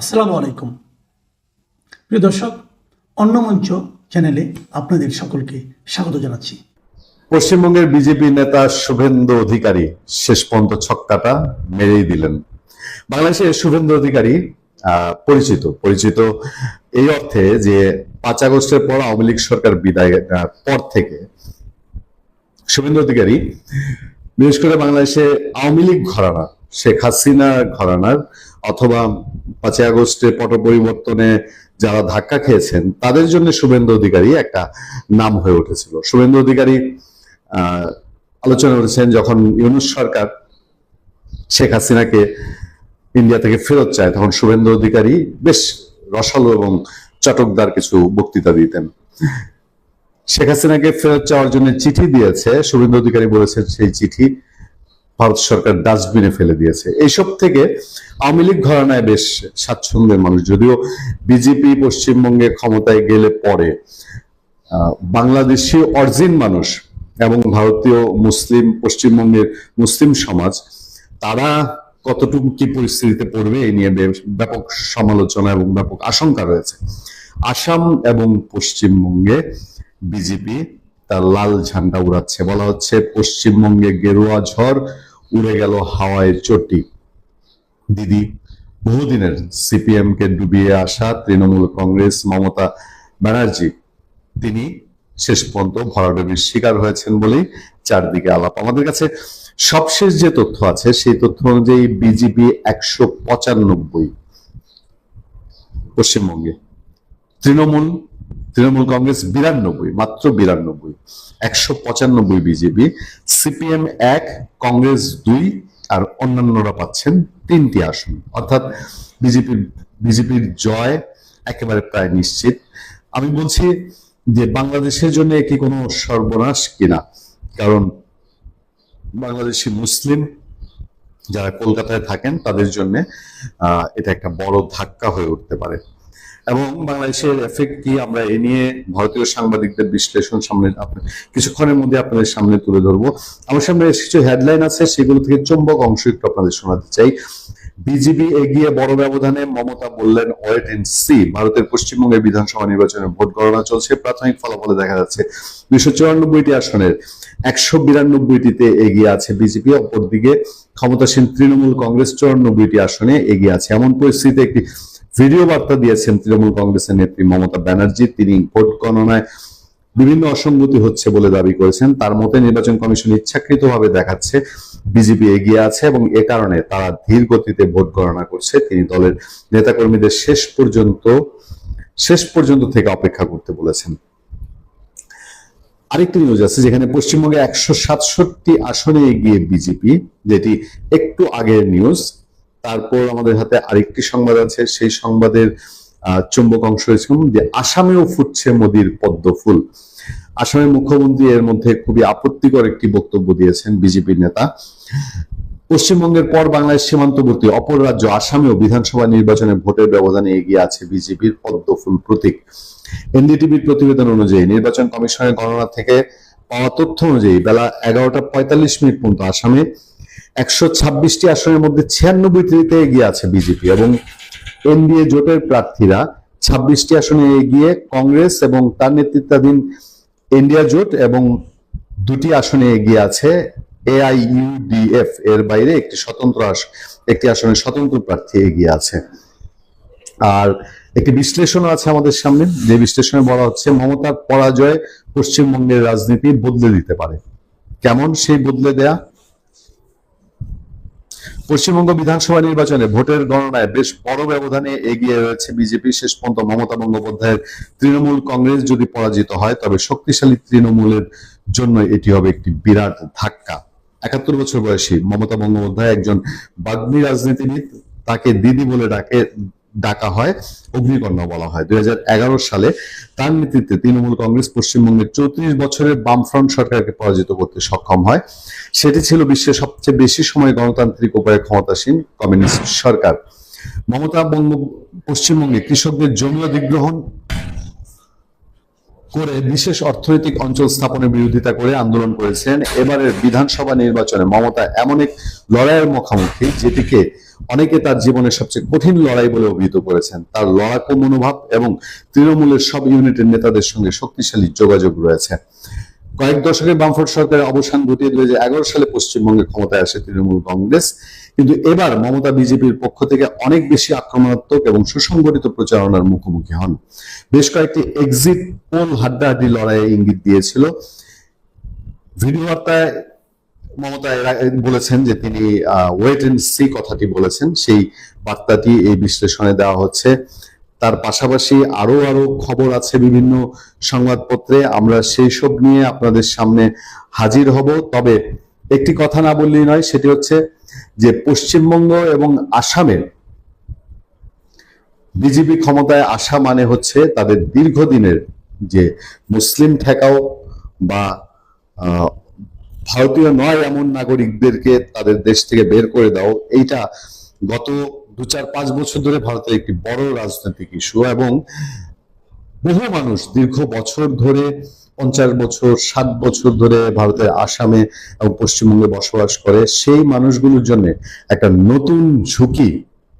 আসসালামু আলাইকুম প্রিয় দর্শক, অন্য মঞ্চ চ্যানেলে আপনাদের সকলকে স্বাগত জানাচ্ছি। পশ্চিমবঙ্গের বিজেপি নেতা শুভেন্দু অধিকারী শেষ পর্যন্ত ছক্কাটা মেরেই দিলেন। বাংলাদেশের শুভেন্দু অধিকারী পরিচিত এই অর্থে যে 5 আগস্টের পর আওয়ামী লীগ সরকার বিদায় পর থেকে শুভেন্দু অধিকারী বিশেষ করে বাংলাদেশে আওয়ামী লীগ ঘরানা, শেখ হাসিনা ঘরানার অথবা 5 আগস্টের পট পরিবর্তনে যারা ধাক্কা খেয়েছেন তাদের জন্য শুভেন্দু অধিকারী একটা নাম হয়ে উঠেছিল। শুভেন্দু অধিকারী আলোচনা করেছেন যখন ইউনূস সরকার শেখ হাসিনাকে ইন্ডিয়া থেকে ফেরত চায়, তখন শুভেন্দু অধিকারী বেশ রসালো এবং চটকদার কিছু বক্তৃতা দিতেন। শেখ হাসিনাকে ফেরত চাওয়ার জন্য চিঠি দিয়েছে, শুভেন্দু অধিকারী বলেছেন সেই চিঠি ভারত সরকার ডাস্টবিনে ফেলে দিয়েছে। এইসব থেকে আওয়ামী লীগ ঘরানায় বেশ স্বাচ্ছন্দ্যের মানুষ, যদিও বিজেপি পশ্চিমবঙ্গে ক্ষমতায় গেলে পরে বাংলাদেশি অরিজিন মানুষ এবং ভারতীয় মুসলিম পশ্চিমবঙ্গের মুসলিম সমাজ তারা কতটুকু কি পরিস্থিতিতে পড়বে এই নিয়ে ব্যাপক সমালোচনা এবং ব্যাপক আশঙ্কা রয়েছে। আসাম এবং পশ্চিমবঙ্গে বিজেপি তার লাল ঝান্ডা উড়াচ্ছে, বলা হচ্ছে পশ্চিমবঙ্গে গেরুয়া ঝড় উড়ে গেল হাওয়ায় চটি। দিদি বহুদিনের সিপিএম কে ডুবিয়ে আসা তৃণমূল কংগ্রেস মমতা ব্যানার্জি তিনি শেষ পর্যন্ত ভরাডুবির শিকার হয়েছেন বলেই চারদিকে আলাপ। আমাদের কাছে সবশেষ যে তথ্য আছে সেই তথ্য অনুযায়ী বিজেপি 195 পশ্চিমবঙ্গে, তৃণমূল কংগ্রেস 92, মাত্র 92, 195 বিজেপি, সিপিএম 1, কংগ্রেস 2 আর অন্যান্যরা পাচ্ছেন 3টি আসন। অর্থাৎ বিজেপির জয় একেবারে প্রায় নিশ্চিত। আমি বলছি যে বাংলাদেশের জন্য কি কোনো সর্বনাশ কিনা, কারণ বাংলাদেশি মুসলিম যারা কলকাতায় থাকেন তাদের জন্য এটা একটা বড় ধাক্কা হয়ে উঠতে পারে। এবং বাংলাদেশের এফেক্ট কি আমরা এ নিয়ে ভারতীয় সাংবাদিকদের বিশ্লেষণ সামনে কিছুক্ষণের মধ্যে আপনাদের সামনে তুলে ধরবো। আমার সামনে কিছু হেডলাইন আছে, সেগুলো থেকে চুম্বক অংশ একটু আপনাদের শোনাতে চাই। বিজেপি এগিয়ে বড় ব্যবধানে, মমতা বললেন ওয়েট এন্ড সি। ভারতের পশ্চিমবঙ্গের বিধানসভা নির্বাচনের ভোট গণনা চলছে। প্রাথমিক ফলাফলে দেখা যাচ্ছে 294টি আসনের 192টিতে এগিয়ে আছে বিজেপি, অপরদিকে ক্ষমতাসীন তৃণমূল কংগ্রেস 94টি আসনে এগিয়ে আছে। এমন পরিস্থিতিতে একটি ভিডিও বার্তা দিয়েছেন তৃণমূল কংগ্রেসের নেত্রী মমতা ব্যানার্জি। তিনি ভোট গণনায় বিভিন্ন অসঙ্গতি হচ্ছে বলে দাবি করেছেন। তার মতে নির্বাচন কমিশন ইচ্ছাকৃতভাবে দেখাচ্ছে বিজেপি এগিয়ে আছে এবং এ কারণে তারা ধীর গতিতে ভোট গণনা করছে। তিনি দলের নেতাকর্মীদের শেষ পর্যন্ত থেকে অপেক্ষা করতে বলেছেন। আরেকটি নিউজ আছে যেখানে পশ্চিমবঙ্গে 167 আসনে এগিয়ে বিজেপি, যেটি একটু আগের নিউজ। তারপর আমাদের হাতে আরেকটি সংবাদ আছে, সেই সংবাদের চুম্বক অংশ হয়েছে যে আসামেও ফুটছে মোদির পদ্ম ফুল। আসামের মুখ্যমন্ত্রী এর মধ্যে খুবই আপত্তিকর একটি বক্তব্য দিয়েছেন বিজেপির নেতা। পশ্চিমবঙ্গের পর বাংলাদেশ সীমান্তবর্তী অপর রাজ্য আসামেও বিধানসভা নির্বাচনে ভোটের ব্যবধানে এগিয়ে আছে বিজেপির পদ্ম ফুল প্রতীক। এনডিটিভির প্রতিবেদন অনুযায়ী নির্বাচন কমিশনের গণনা থেকে পাওয়া তথ্য অনুযায়ী বেলা 11:45 পর্যন্ত আসামে 126টি আসনের মধ্যে 96টিতে এগিয়ে আছে বিজেপি এবং এনডিএ জোটের প্রার্থীরা 26টি আসনে এগিয়ে কংগ্রেস এবং তার নেতৃত্বাধীন ইন্ডিয়া জোট, এবং 2টি আসনে এগিয়ে আছে এআইইউডিএফ। এর বাইরে একটি আসনে স্বতন্ত্র প্রার্থী এগিয়ে আছে। আর একটি বিশ্লেষণ আছে আমাদের সামনে, যে বিশ্লেষণে বলা হচ্ছে মমতার পরাজয় পশ্চিমবঙ্গের রাজনীতি বদলে দিতে পারে। কেমন সেই বদলে দেয়া? পশ্চিমবঙ্গ বিধানসভা নির্বাচনে ভোটের গণনায় বেশ বড় ব্যবধানে এগিয়ে রয়েছে বিজেপি। শেষ পর্যন্ত মমতা বন্দ্যোপাধ্যায়ের তৃণমূল কংগ্রেস যদি পরাজিত হয় তবে শক্তিশালী তৃণমূলের জন্য এটি হবে একটি বিরাট ধাক্কা। 71 বছর বয়সী মমতা বন্দ্যোপাধ্যায় একজন বাগ্মী রাজনীতিবিদ। তাকে দিদি বলে ডাকা হয়, অগ্নিকন্যা বলা হয়। 2011 সালে তার নেতৃত্বে তৃণমূল কংগ্রেস পশ্চিমবঙ্গের 34 বছরের বামফ্রন্ট সরকারকে পরাজিত করতে সক্ষম হয়। সেটি ছিল বিশ্বের সবচেয়ে বেশি সময় গণতান্ত্রিক উপায়ে ক্ষমতাসীন কমিউনিস্ট সরকার। মমতা পশ্চিমবঙ্গে কৃষকদের জমি অধিগ্রহণ করে বিশেষ অর্থনৈতিক অঞ্চল স্থাপনের বিরোধিতা করে আন্দোলন করেছেন। এবারের বিধানসভা নির্বাচনে মমতা এমন এক লড়াইয়ের মুখোমুখি যেটিকে অনেকে তার জীবনের সবচেয়ে কঠিন লড়াই বলে অভিহিত করেছেন। তার লড়াকু মনোভাব এবং তৃণমূলের সব ইউনিটের নেতাদের সঙ্গে শক্তিশালী যোগাযোগ রয়েছে। কয়েক দশকের বামফ্রন্ট সরকারের অবসান ঘটিয়ে 2011 সালে পশ্চিমবঙ্গে ক্ষমতায় আসে তৃণমূল কংগ্রেস, কিন্তু এবার মমতা বিজেপির পক্ষ থেকে অনেক বেশি আক্রমণাত্মক এবং সুসংগঠিত প্রচারণার মুখোমুখি হন। বেশ কয়েকটি এক্সিট পোল হাড্ডাহাড্ডি লড়াইয়ে ইঙ্গিত দিয়েছিল। ভিডিও বার্তায় মমতা বলেছেন যে তিনি ওয়েট এন্ড সি কথাটি বলেছেন, সেই বার্তাটি এই বিশ্লেষণে দেওয়া হচ্ছে। তার পাশাপাশি আরো খবর আছে বিভিন্ন সংবাদপত্রে, আমরা সেই সব নিয়ে আপনাদের সামনে হাজির হব। তবে একটি কথা না বললেই নয়, সেটি হচ্ছে যে পশ্চিমবঙ্গ এবং আসামের বিজেপি ক্ষমতায় আসা মানে হচ্ছে তাদের দীর্ঘদিনের যে মুসলিম ঠেকাও বা ভারতীয় নয় এমন নাগরিকদেরকে তাদের দেশ থেকে বের করে দাও, এইটা গত 2-4-5 বছর ধরে ভারতের একটি বড় রাজনৈতিক ইস্যু। এবং বহু মানুষ দীর্ঘ বছর ধরে 50 বছর 60 বছর ধরে ভারতের আসামে এবং পশ্চিমবঙ্গে বসবাস করে। সেই মানুষগুলোর জন্য একটা নতুন ঝুঁকি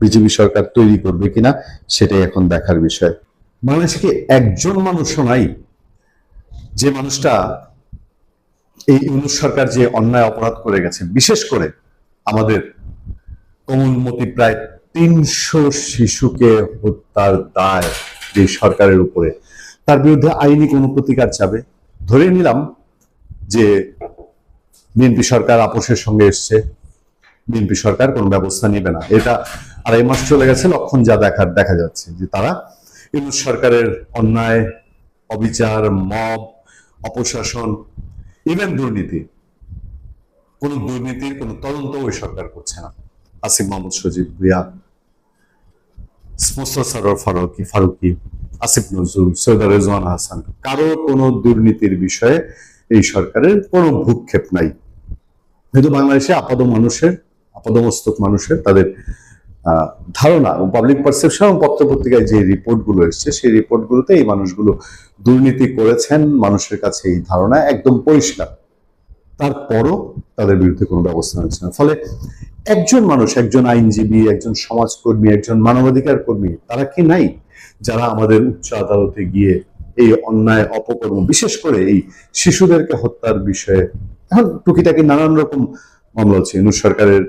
বিজেপি সরকার তৈরি করবে কিনা সেটাই এখন দেখার বিষয়। বাংলাদেশে কি একজন মানুষও নাই যে মানুষটা এই ইউনূস সরকার যে অন্যায় অপরাধ করে গেছে, বিশেষ করে আমাদের কোমলমতি প্রায় 300 শিশুকে হত্যার দায় যে সরকারের উপরে, তার বিরুদ্ধে আইনি কোনো প্রতিকার চাবে? ধরে নিলাম যে বিএনপি সরকার আপোষের সঙ্গে এসছে, বিএনপি সরকার কোনো ব্যবস্থা নেবে না, এটা 2.5 মাস চলে গেছে, লক্ষণ যা দেখা যাচ্ছে যে তারা ইউনূস সরকারের অন্যায়, অবিচার, মব, অপশাসন, ইভেন দুর্নীতির কোনো তদন্ত ওই সরকার করছে না। আসিফ মাহমুদ সজীব ভুইয়া, মোস্তফা সরোয়ার ফারুকী, আসিফ নজরুল, সৈয়দ রেজওয়ান হাসান, কারো কোনো দুর্নীতির বিষয়ে এই সরকারের কোনো ভ্রুক্ষেপ নাই। কিন্তু বাংলাদেশে আপাদমস্তক মানুষের তাদের ধারণা ও পাবলিক পারসেপশন এবং পত্রপত্রিকায় যে রিপোর্টগুলো এসছে, সেই রিপোর্টগুলোতে এই মানুষগুলো দুর্নীতি করেছেন, মানুষের কাছে এই ধারণা একদম পরিষ্কার। তারপরও তাদের বিরুদ্ধে কোনো ব্যবস্থা নিচ্ছে না। ফলে একজন মানুষ, একজন আইনজীবী, একজন সমাজকর্মী, একজন মানবাধিকার কর্মী, তারা কি নাই যারা আমাদের উচ্চ আদালতে গিয়ে এই অন্যায় অপকর্ম, বিশেষ করে এই শিশুদেরকে হত্যার বিষয়ে, এখন টুকিটাকি নানান রকম মামলা হচ্ছে, ইউনূস সরকারের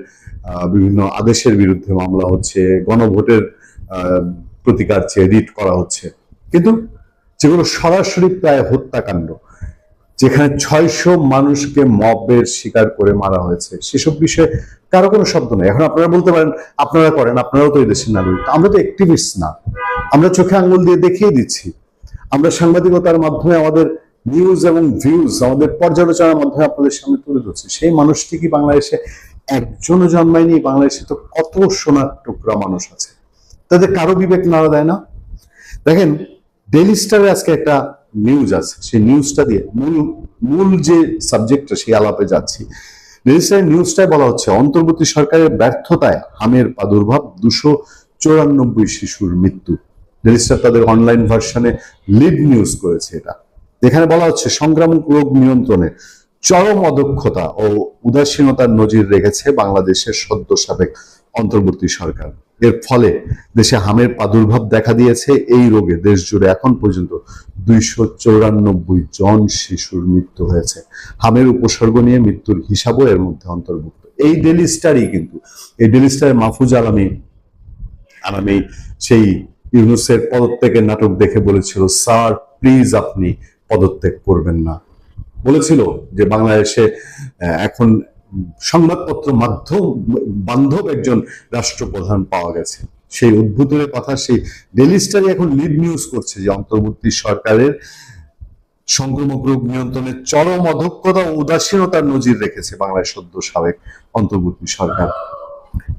বিভিন্ন আদেশের বিরুদ্ধে মামলা হচ্ছে, গণভোটের প্রতিকার চেয়ে রিট করা হচ্ছে, কিন্তু যেগুলো সরাসরি প্রায় হত্যাকাণ্ড, যেখানে 600 মানুষকে মবের শিকার করে মারা হয়েছে, সেসব বিষয়ে কারো কোনো শব্দ নেই। এখন আপনারা বলতে পারেন আপনারা করেন, আপনারাও তো এই দেশের নাগরিক। আমরা তো অ্যাক্টিভিস্ট না, আমরা চোখে আঙ্গুল দিয়ে দেখিয়ে দিচ্ছি। আমরা সাংবাদিকতার মাধ্যমে আমাদের নিউজ এবং ভিউজ, আমাদের পর্যালোচনার মাধ্যমে আপনাদের সামনে তুলে ধরছি। সেই মানুষটি কি বাংলাদেশে একজনও জন্মায়নি? বাংলাদেশে তো কত সোনার টুকরা মানুষ আছে, তাদের কারো বিবেক নাড়া দেয় না। দেখেন, ডেইলি স্টারে আজকে একটা নিউজ আছে, সেই নিউজটা দিয়ে মূল যে সাবজেক্টটা, সেই আলাপে যাচ্ছি। ডেইলি স্টারের নিউজটায় বলা হচ্ছে অন্তর্বর্তী সরকারের ব্যর্থতায় হামের প্রাদুর্ভাব, 294 শিশুর মৃত্যু। ডেইলি স্টার তাদের অনলাইন ভার্সনে লিড নিউজ করেছে এটা। এখানে বলা হচ্ছে সংক্রামক রোগ নিয়ন্ত্রণে চরম অদক্ষতা ও উদাসীনতার নজির রেখেছে বাংলাদেশের সদ্য সাবেক অন্তর্বর্তী সরকার। এর ফলে দেশে হামের প্রাদুর্ভাব দেখা দিয়েছে। এই রোগে দেশ জুড়ে এখন পর্যন্ত 294 জন শিশুর মৃত্যু হয়েছে। হামের উপসর্গ নিয়ে মৃত্যুর হিসাবও এর মধ্যে অন্তর্ভুক্ত। এই ডেইলি স্টারই কিন্তু, এই ডেইলি স্টারে মাহফুজ আলামী সেই ইউনূসের পদত্যাগের নাটক দেখে বলেছিল, স্যার প্লিজ আপনি পদত্যাগ করবেন না। বলেছিল যে বাংলাদেশে এখন সংবাদপত্র বান্ধব একজন রাষ্ট্রপ্রধান পাওয়া গেছে। সেই উদ্বোধনের কথা সেই ডেইলি স্টারই এখন লিড নিউজ করছে যে অন্তর্বর্তী সরকারের সংক্রামক রোগ নিয়ন্ত্রণে চরম অদক্ষতা ও উদাসীনতার নজির রেখেছে বাংলাদেশ সদ্য সাবেক অন্তর্বর্তী সরকার।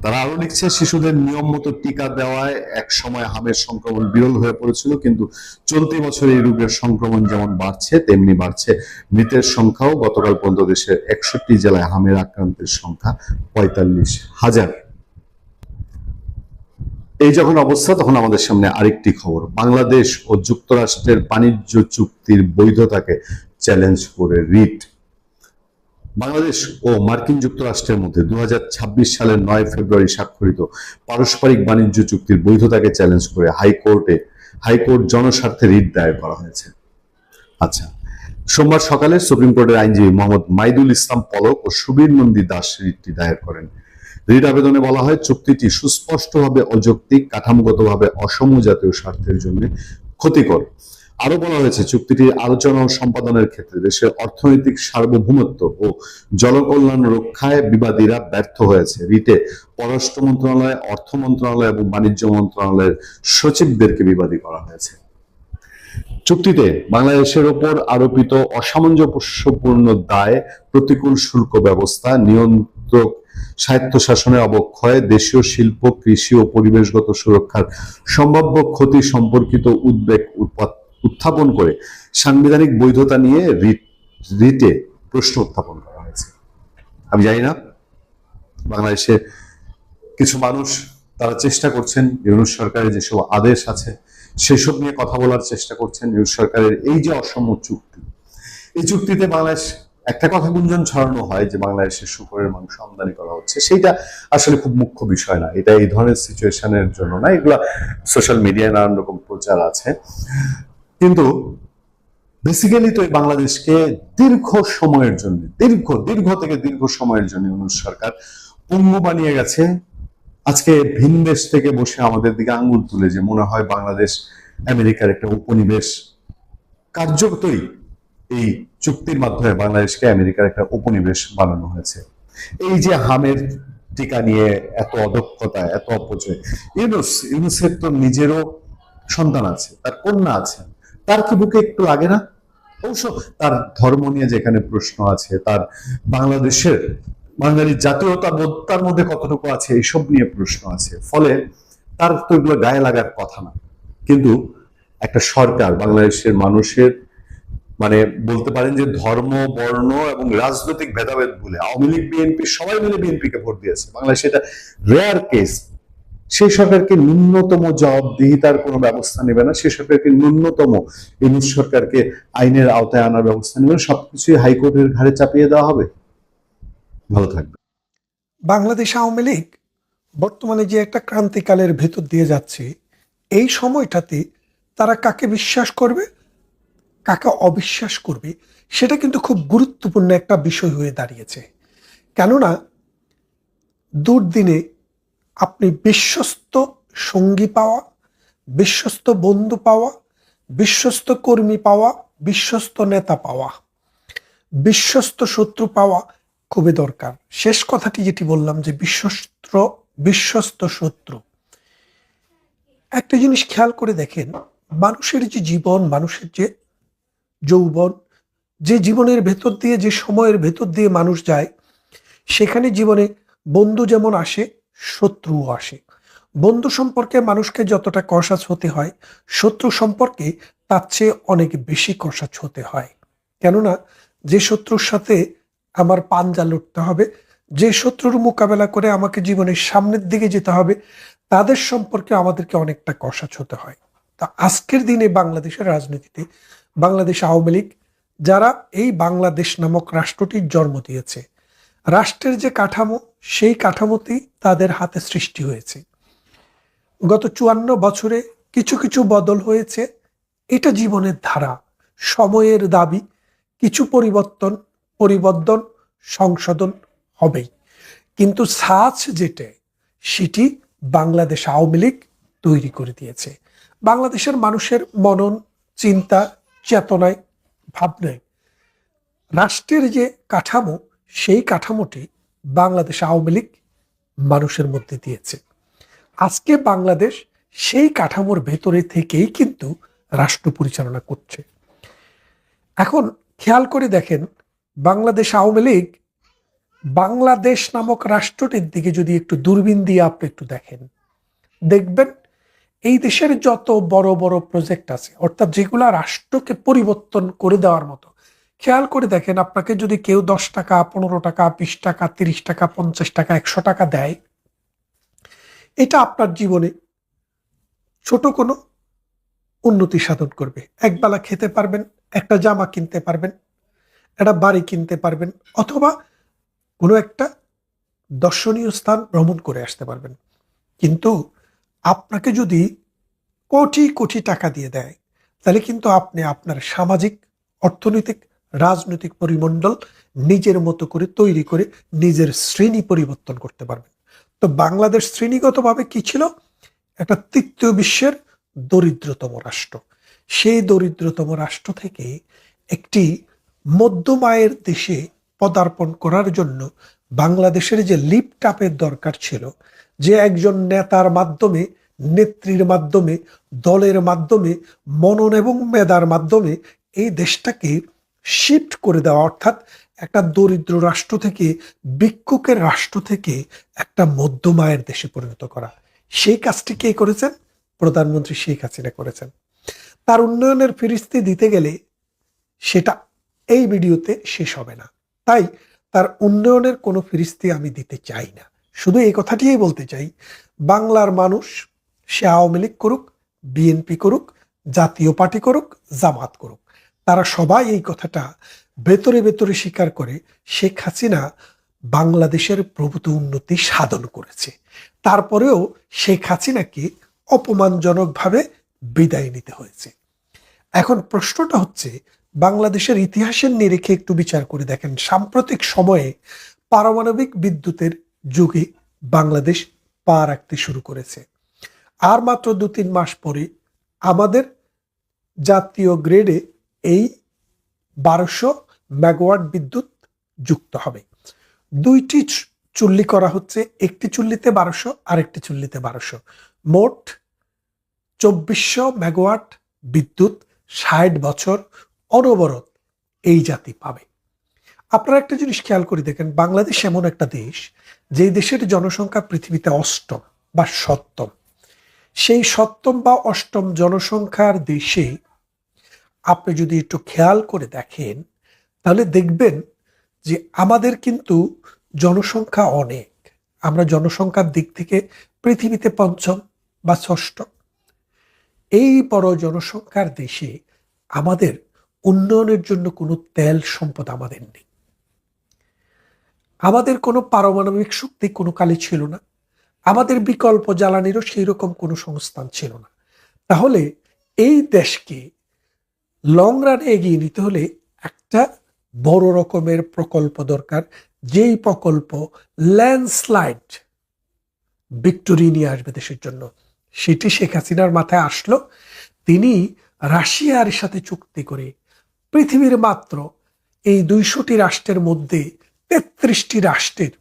তারা আরো লিখছে, শিশুদের নিয়ম মতো টিকা দেওয়ায় এক সময় হামের সংক্রমণ বিরল হয়ে পড়েছিল, কিন্তু চলতি বছর এই রোগের সংক্রমণ যেমন বাড়ছে তেমনি বাড়ছে মৃতের সংখ্যাও। গতকাল পর্যন্ত দেশের 61 জেলায় হামের আক্রান্তের সংখ্যা 45,000। এই যখন অবস্থা, তখন আমাদের সামনে আরেকটি খবর। বাংলাদেশ ও যুক্তরাষ্ট্রের বাণিজ্য চুক্তির বৈধতাকে চ্যালেঞ্জ করে রিট। বাংলাদেশ ও মার্কিন যুক্তরাষ্ট্রের মধ্যে 2026 সালের 9 ফেব্রুয়ারি স্বাক্ষরিত পারস্পরিক বাণিজ্য চুক্তির বৈধতাকে চ্যালেঞ্জ করে হাইকোর্ট জনস্বার্থে রিট দায়ের করা হয়েছে। আচ্ছা, সোমবার সকালে সুপ্রিম কোর্টের আইনজীবী মোহাম্মদ মাইদুল ইসলাম পলক ও সুবীর নন্দী দাস রিটটি দায়ের করেন। রিট আবেদনে বলা হয়, চুক্তিটি সুস্পষ্টভাবে অযৌক্তিক, কাঠামোগতভাবে অসম জাতীয় স্বার্থের জন্য ক্ষতিকর। আরো বলা হয়েছে, চুক্তিটির আলোচনা ও সম্পাদনের ক্ষেত্রে দেশের অর্থনৈতিক সার্বভৌমত্ব ও জনকল্যাণ রক্ষায় বিবাদীরা ব্যর্থ হয়েছে। রিটে পররাষ্ট্র মন্ত্রণালয়, অর্থ মন্ত্রণালয় এবং বাণিজ্য মন্ত্রণালয়ের সচিবদেরকে বিবাদী করা হয়েছে। চুক্তিতে বাংলাদেশের ওপর আরোপিত অসামঞ্জস্যপূর্ণ দায়, প্রতিকূল শুল্ক ব্যবস্থা, নিয়ন্ত্রক স্বায়ত্তশাসনের অবক্ষয়, দেশীয় শিল্প, কৃষি ও পরিবেশগত সুরক্ষার সম্ভাব্য ক্ষতি সম্পর্কিত উদ্বেগ উত্থাপন করে সাংবিধানিক বৈধতা নিয়ে রিটে প্রশ্ন উত্থাপন করা হয়েছে। আমি জানি না, বাংলাদেশে কিছু মানুষ তারা চেষ্টা করছেন ইউনূস সরকারের যেসব আদেশ আছে সেসব নিয়ে কথা বলার চেষ্টা করছেন। ইউনূস সরকারের এই যে অসম চুক্তি, এই চুক্তিতে বাংলাদেশ একটা কথা গুঞ্জন ছড়ানো হয় যে বাংলাদেশের শুকরের মাংস আমদানি করা হচ্ছে। সেইটা আসলে খুব মুখ্য বিষয় না, এটা এই ধরনের সিচুয়েশনের জন্য না, এগুলা সোশ্যাল মিডিয়ায় নানান রকম প্রচার আছে। কিন্তু বেসিক্যালি তো বাংলাদেশকে দীর্ঘ সময়ের জন্য দীর্ঘ সময়ের জন্য ইউনূস সরকার পঙ্গু বানিয়ে গেছে। আজকে ভিন দেশ থেকে বসে আমাদের দিকে আঙ্গুল তুলে যে মনে হয় বাংলাদেশ আমেরিকার একটা উপনিবেশ। কার্যকরই এই চুক্তির মাধ্যমে বাংলাদেশকে আমেরিকার একটা উপনিবেশ বানানো হয়েছে। এই যে হামের টিকা নিয়ে এত অদক্ষতা, এত অপচয়, ইউনূসের তো নিজেরও সন্তান আছে, তার কন্যা আছে, তার কি বুকে একটু লাগে না? অবশ্য তার ধর্ম নিয়ে যেখানে প্রশ্ন আছে, তার বাংলাদেশের বাঙালি জাতীয়তাবোধ তার মধ্যে কতটুকু আছে এইসব নিয়ে প্রশ্ন আছে, ফলে তার তো এগুলো গায়ে লাগার কথা না। কিন্তু একটা সরকার বাংলাদেশের মানুষের মানে বলতে পারেন যে ধর্ম, বর্ণ এবং রাজনৈতিক ভেদাভেদ ভুলে আওয়ামী লীগ, বিএনপি সবাই মিলে বিএনপিকে ভোট দিয়েছে। বাংলাদেশে এটা রেয়ার কেস। সেই সরকারকে ন্যূনতম জবাবদিহিতার কোনো ব্যবস্থা নেবে না, সেই সরকারকে ন্যূনতম ইউনূস সরকারকে আইনের আওতায় আনার ব্যবস্থা নেবে না, সবকিছুই হাইকোর্টের ঘাড়ে চাপিয়ে দেওয়া হবে। ভালো থাকবে। বাংলাদেশ আওয়ামী লীগ বর্তমানে যে একটা ক্রান্তিকালের ভেতর দিয়ে যাচ্ছে, এই সময়টাতে তারা কাকে বিশ্বাস করবে, কাকে অবিশ্বাস করবে, সেটা কিন্তু খুব গুরুত্বপূর্ণ একটা বিষয় হয়ে দাঁড়িয়েছে। কেননা দুর্দিনে আপনি বিশ্বস্ত সঙ্গী পাওয়া, বিশ্বস্ত বন্ধু পাওয়া, বিশ্বস্ত কর্মী পাওয়া, বিশ্বস্ত নেতা পাওয়া, বিশ্বস্ত শত্রু পাওয়া খুবই দরকার। শেষ কথাটি যেটি বললাম যে বিশ্বস্ত শত্রু, একটা জিনিস খেয়াল করে দেখেন, মানুষের যে জীবন, মানুষের যে যৌবন, যে জীবনের ভেতর দিয়ে, যে সময়ের ভেতর দিয়ে মানুষ যায়, সেখানে জীবনে বন্ধু যেমন আসে, শত্রুও আসে। বন্ধু সম্পর্কে মানুষকে যতটা কসাস হতে হয়, শত্রু সম্পর্কে তার চেয়ে অনেক বেশি কসাস হতে হয়। কেননা যে শত্রুর সাথে আমার পাঞ্জা লড়তে হবে, যে শত্রুর মোকাবেলা করে আমাকে জীবনের সামনের দিকে যেতে হবে, তাদের সম্পর্কে আমাদেরকে অনেকটা কসাস হতে হয়। তা আজকের দিনে বাংলাদেশের রাজনীতিতে বাংলাদেশ আওয়ামী লীগ, যারা এই বাংলাদেশ নামক রাষ্ট্রটির জন্ম দিয়েছে, রাষ্ট্রের যে কাঠামো, সেই কাঠামোতেই তাদের হাতে সৃষ্টি হয়েছে। গত 54 বছরে কিছু কিছু বদল হয়েছে, এটা জীবনের ধারা, সময়ের দাবি, কিছু পরিবর্তন সংশোধন হবেই। কিন্তু ছাঁচ যেটা, সেটি বাংলাদেশ আওয়ামী লীগ তৈরি করে দিয়েছে। বাংলাদেশের মানুষের মনন, চিন্তা, চেতনায়, ভাবনায় রাষ্ট্রের যে কাঠামো, সেই কাঠামোটি বাংলাদেশ আওয়ামী লীগ মানুষের মধ্যে দিয়েছে। আজকে বাংলাদেশ সেই কাঠামোর ভেতরে থেকেই কিন্তু রাষ্ট্র পরিচালনা করছে। এখন খেয়াল করে দেখেন, বাংলাদেশ আওয়ামী লীগ বাংলাদেশ নামক রাষ্ট্রটির দিকে যদি একটু দূরবীন দিয়ে আপনি একটু দেখেন, দেখবেন এই দেশের যত বড় বড় প্রজেক্ট আছে, অর্থাৎ যেগুলা রাষ্ট্রকে পরিবর্তন করে দেওয়ার মতো, খেয়াল করে দেখেন, আপনাকে যদি কেউ 10 টাকা, 15 টাকা, 20 টাকা, 30 টাকা, 50 টাকা, 100 টাকা দেয়, এটা আপনার জীবনে ছোট কোনো উন্নতি সাধন করবে। একবেলা খেতে পারবেন, একটা জামা কিনতে পারবেন, একটা বাড়ি কিনতে পারবেন, অথবা কোনো একটা দর্শনীয় স্থান ভ্রমণ করে আসতে পারবেন। কিন্তু আপনাকে যদি কোটি কোটি টাকা দিয়ে দেয়, তাহলে কিন্তু আপনি আপনার সামাজিক, অর্থনৈতিক, রাজনৈতিক পরিমণ্ডল নিজের মতো করে তৈরি করে নিজের শ্রেণী পরিবর্তন করতে পারবেন। তো বাংলাদেশ শ্রেণীগতভাবে কি ছিল? একটা তৃতীয় বিশ্বের দরিদ্রতম রাষ্ট্র। সেই দরিদ্রতম রাষ্ট্র থেকে একটি মধ্যম আয়ের দেশে পদার্পণ করার জন্য বাংলাদেশের যে লিফট আপের দরকার ছিল, যে একজন নেতার মাধ্যমে, নেত্রীর মাধ্যমে, দলের মাধ্যমে, মনন এবং মেধার মাধ্যমে এই দেশটাকে শিফট করে দেওয়া, অর্থাৎ একটা দরিদ্র রাষ্ট্র থেকে, ভিক্ষুকের রাষ্ট্র থেকে একটা মধ্যম আয়ের দেশে পরিণত করা, সেই কাজটি কে করেছেন? প্রধানমন্ত্রী শেখ হাসিনা করেছেন। তার উন্নয়নের ফিরিস্তি দিতে গেলে সেটা এই ভিডিওতে শেষ হবে না, তাই তার উন্নয়নের কোনো ফিরিস্তি আমি দিতে চাই না। শুধু এই কথাটিই বলতে চাই, বাংলার মানুষ, সে আওয়ামী লীগ করুক, বিএনপি করুক, জাতীয় পার্টি করুক, জামাত করুক, তারা সবাই এই কথাটা ভেতরে ভেতরে স্বীকার করে শেখ হাসিনা বাংলাদেশের প্রভূত উন্নতি সাধন করেছে। তারপরেও শেখ হাসিনাকে অপমানজনকভাবে বিদায় নিতে হয়েছে। এখন প্রশ্নটা হচ্ছে, বাংলাদেশের ইতিহাসের নিরিখে একটু বিচার করে দেখেন, সাম্প্রতিক সময়ে পারমাণবিক বিদ্যুতের যুগে বাংলাদেশ পা রাখতে শুরু করেছে। আর মাত্র 2-3 মাস পরে আমাদের জাতীয় গ্রেডে এই 1200 মেগাওয়াট বিদ্যুৎ যুক্ত হবে। 2টি চুল্লি করা হচ্ছে, একটি চুল্লিতে 1200, আরেকটি চুল্লিতে 1200, মোট 2400 মেগাওয়াট বিদ্যুৎ 60 বছর অনবরত এই জাতি পাবে। আপনারা একটা জিনিস খেয়াল করে দেখেন, বাংলাদেশ এমন একটা দেশ, যে দেশের জনসংখ্যা পৃথিবীতে 8ম বা 7ম। সেই 7ম বা 8ম জনসংখ্যার দেশে আপনি যদি একটু খেয়াল করে দেখেন, তাহলে দেখবেন যে আমাদের কিন্তু জনসংখ্যা অনেক। আমরা জনসংখ্যার দিক থেকে পৃথিবীতে 5ম বা 6ম। এই বড় জনসংখ্যার দেশে আমাদের উন্নয়নের জন্য কোনো তেল সম্পদ আমাদের নেই। আমাদের কোনো পারমাণবিক শক্তি কোনো কালে ছিল না। আমাদের বিকল্প জ্বালানিরও সেই রকম কোনো সংস্থান ছিল না। তাহলে এই দেশকে লং রানে এগিয়ে নিতে হলে একটা বড় রকমের প্রকল্প দরকার, যেই প্রকল্প ল্যান্ডস্লাইড ভিক্টোরি নিয়ে আসবে দেশের জন্য। সেটি শেখ হাসিনার মাথায় আসলো। তিনি রাশিয়ার সাথে চুক্তি করে পৃথিবীর মাত্র এই 200টি রাষ্ট্রের মধ্যে 33টি রাষ্ট্রের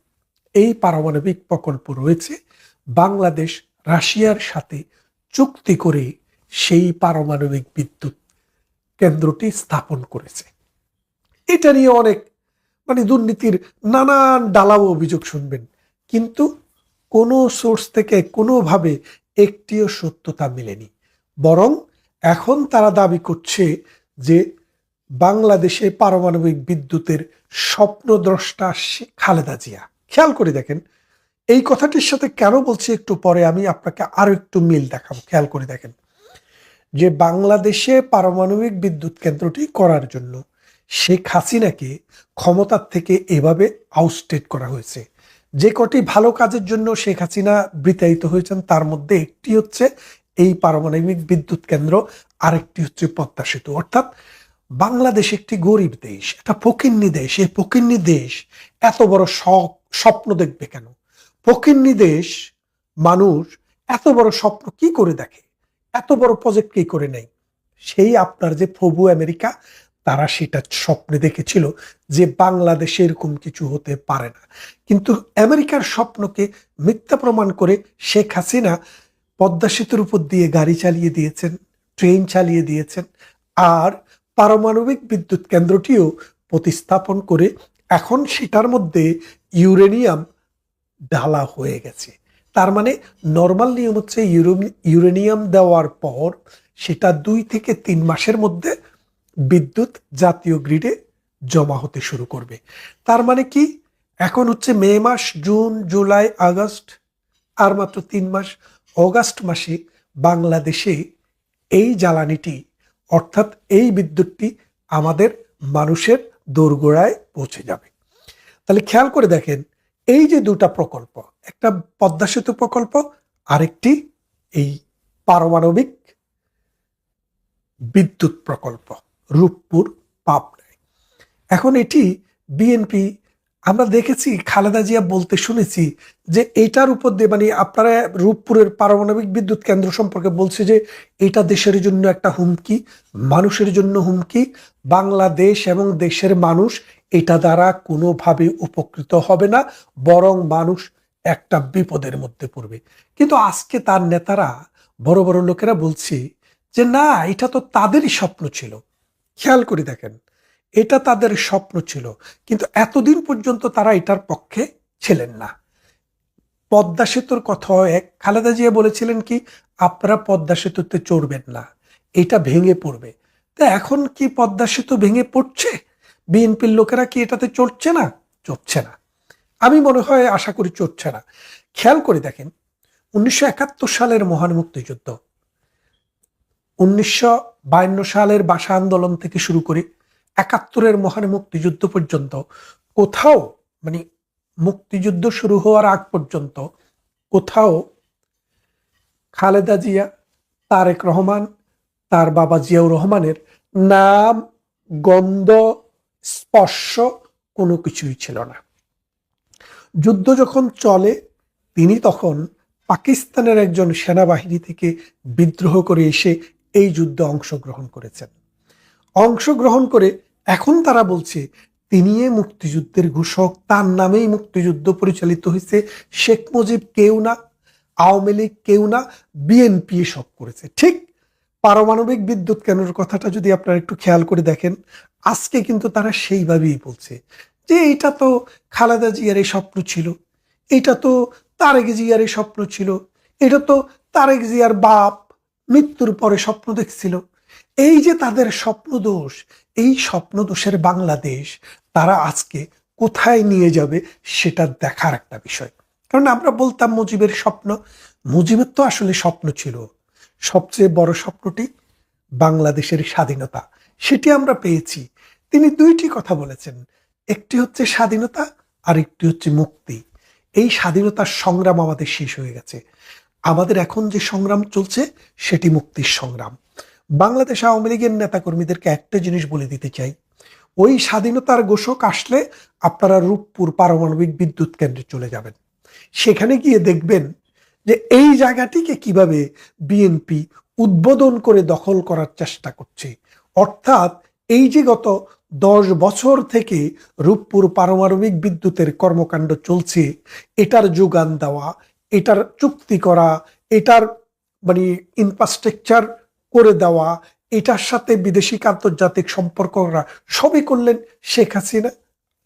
এই পারমাণবিক প্রকল্প রয়েছে। বাংলাদেশ রাশিয়ার সাথে চুক্তি করে সেই পারমাণবিক বিদ্যুৎ কেন্দ্রটি স্থাপন করেছে। এটা নিয়ে অনেক দুর্নীতির নানান ডালাও অভিযোগ শুনবেন, কিন্তু কোনো সোর্স থেকে কোনোভাবে একটিও সত্যতা মেলেনি। বরং এখন তারা দাবি করছে যে বাংলাদেশে পারমাণবিক বিদ্যুতের স্বপ্নদ্রষ্টা খালেদা জিয়া। খেয়াল করে দেখেন এই কথাটির সাথে কেন বলছি, একটু পরে আমি আপনাকে আরো একটু মিল দেখাবো। খেয়াল করে দেখেন যে বাংলাদেশে পারমাণবিক বিদ্যুৎ কেন্দ্রটি করার জন্য শেখ হাসিনাকে ক্ষমতার থেকে এভাবে আউটস্টেট করা হয়েছে। যে কটি ভালো কাজের জন্য শেখ হাসিনা বিতাড়িত হয়েছেন, তার মধ্যে একটি হচ্ছে এই পারমাণবিক বিদ্যুৎ কেন্দ্র, আরেকটি হচ্ছে পদ্মা সেতু। অর্থাৎ বাংলাদেশ একটি গরিব দেশ, একটা ফকিন্নি দেশ। এই ফকিন্নি দেশ এত বড় স্বপ্ন দেখবে কেন? ফকিন্নি দেশ মানুষ এত বড় স্বপ্ন কি করে দেখে? এত বড় প্রজেক্ট কি করে নেয়? সেই আপনার যে প্রভু আমেরিকা, তারা সেটা স্বপ্নে দেখেছিল যে বাংলাদেশে এরকম কিছু হতে পারে না। কিন্তু আমেরিকার স্বপ্নকে মিথ্যা প্রমাণ করে শেখ হাসিনা পদ্মা সেতুর উপর দিয়ে গাড়ি চালিয়ে দিয়েছেন, ট্রেন চালিয়ে দিয়েছেন, আর পারমাণবিক বিদ্যুৎ কেন্দ্রটিও প্রতিস্থাপন করে এখন সেটার মধ্যে ইউরেনিয়াম ঢালা হয়ে গেছে। তার মানে নর্মাল নিয়ম হচ্ছে ইউরেনিয়াম দেওয়ার পর সেটা 2 থেকে 3 মাসের মধ্যে বিদ্যুৎ জাতীয় গ্রিডে জমা হতে শুরু করবে। তার মানে কি, এখন হচ্ছে মে মাস, জুন, জুলাই, আগস্ট, আর মাত্র 3 মাস। অগাস্ট মাসে বাংলাদেশে এই জ্বালানিটি, অর্থাৎ এই বিদ্যুৎটি আমাদের মানুষের দোরগোড়ায় পৌঁছে যাবে। তাহলে খেয়াল করে দেখেন, এই যে দুটা প্রকল্প, একটা পদ্মা সেতু প্রকল্প, আরেকটি এই পারমাণবিক বিদ্যুৎ প্রকল্প রূপপুর পাবনায়। এখন এটি বিএনপি, আমরা দেখেছি খালেদা জিয়া বলতে শুনেছি যে এটার উপর দিয়ে, মানে আপনারা রূপপুরের পারমাণবিক বিদ্যুৎ কেন্দ্র সম্পর্কে বলছে যে এটা দেশের জন্য একটা হুমকি, মানুষের জন্য হুমকি, বাংলাদেশ এবং দেশের মানুষ এটা দ্বারা কোনোভাবে উপকৃত হবে না, বরং মানুষ একটা বিপদের মধ্যে পড়বে। কিন্তু আজকে তার নেতারা, বড় বড় লোকেরা বলছে যে না, এটা তো তাদেরই স্বপ্ন ছিল। খেয়াল করে দেখেন, এটা তাদের স্বপ্ন ছিল, কিন্তু এতদিন পর্যন্ত তারা এটার পক্ষে ছিলেন না। পদ্মা সেতুর কথা এক, খালেদা জিয়া বলেছিলেন কি, আপনারা পদ্মা সেতুতে চড়বেন না, এটা ভেঙে পড়বে। তা এখন কি পদ্মা সেতু ভেঙে পড়ছে? বিএনপির লোকেরা কি এটাতে চড়ছে না? চড়ছে না, আমি মনে হয়, আশা করি চড়ছে না। খেয়াল করে দেখেন, 1971 সালের মহান মুক্তিযুদ্ধ, 1952 সালের ভাষা আন্দোলন থেকে শুরু করে 71-এর মহান মুক্তিযুদ্ধ পর্যন্ত কোথাও, মানে মুক্তিযুদ্ধ শুরু হওয়ার আগ পর্যন্ত কোথাও খালেদা জিয়া, তারেক রহমান, তার বাবা জিয়াউর রহমানের নাম, গন্ধ, স্পর্শ কোনো কিছুই ছিল না। যুদ্ধ যখন চলে, তিনি তখন পাকিস্তানের একজন সেনাবাহিনী থেকে বিদ্রোহ করে এসে এই যুদ্ধে অংশগ্রহণ করেছেন। অংশগ্রহণ করে এখন তারা বলছে তিনি মুক্তিযুদ্ধের ঘোষক, তার নামেই মুক্তিযুদ্ধ পরিচালিত হয়েছে। শেখ মুজিব কেউ না, আওয়ামী লীগ কেউ না, বিএনপি সব করেছে। ঠিক পারমাণবিক বিদ্যুৎ কেন্দ্রের কথাটা যদি আপনারা একটু খেয়াল করে দেখেন, আজকে কিন্তু তারা সেইভাবেই বলছে যে এটা তো খালেদা জিয়ার স্বপ্ন ছিল, এটা তো তারেক জিয়ার স্বপ্ন ছিল, এটা তো তারেক জিয়ার বাপ মৃত্যুর পরে স্বপ্ন দেখছিল। এই যে তাদের স্বপ্ন দোষ, এই স্বপ্ন দোষের বাংলাদেশ তারা আজকে কোথায় নিয়ে যাবে সেটা দেখার একটা বিষয়। কারণ আমরা বলতাম মুজিবের স্বপ্ন, মুজিবের তো আসলে স্বপ্ন ছিল, সবচেয়ে বড় স্বপ্নটি বাংলাদেশের স্বাধীনতা, সেটি আমরা পেয়েছি। তিনি দুইটি কথা বলেছেন, একটি হচ্ছে স্বাধীনতা আর একটি হচ্ছে মুক্তি। এই স্বাধীনতার সংগ্রাম আমাদের শেষ হয়ে গেছে, আমাদের এখন যে সংগ্রাম চলছে সেটি মুক্তির সংগ্রাম। বাংলাদেশ আওয়ামী লীগের নেতাকর্মীদেরকে একটা জিনিস বলে দিতে চাই, ওই স্বাধীনতার ঘোষক আসলে আপনারা রূপপুর পারমাণবিক বিদ্যুৎ কেন্দ্রে চলে যাবেন, সেখানে গিয়ে দেখবেন যে এই জায়গাটিকে কিভাবে বিএনপি উদ্বোধন করে দখল করার চেষ্টা করছে। অর্থাৎ এই যে গত 10 বছর থেকে রূপপুর পারমাণবিক বিদ্যুতের কর্মকাণ্ড চলছে, এটার যোগান দেওয়া, এটার চুক্তি করা, এটার মানে ইনফ্রাস্ট্রাকচার করে দেওয়া, এটার সাথে বিদেশি আন্তর্জাতিক সম্পর্ক করা, সবই করলেন শেখ হাসিনা,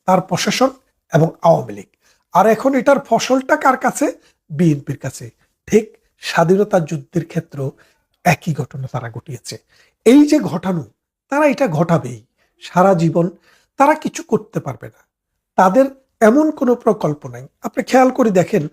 তার প্রশাসন এবং আওয়ামী লীগ। আর এখন এটার ফসলটা কার কাছে? বিএনপির কাছে। ঠিক স্বাধীনতা যুদ্ধের ক্ষেত্রেও একই ঘটনা তারা ঘটিয়েছে। এই যে ঘটানো, তারা এটা ঘটাবেই সারা জীবন, তারা কিছু করতে পারবে না, তাদের এমন কোনো প্রকল্প নাই। আপনি খেয়াল করে দেখেন,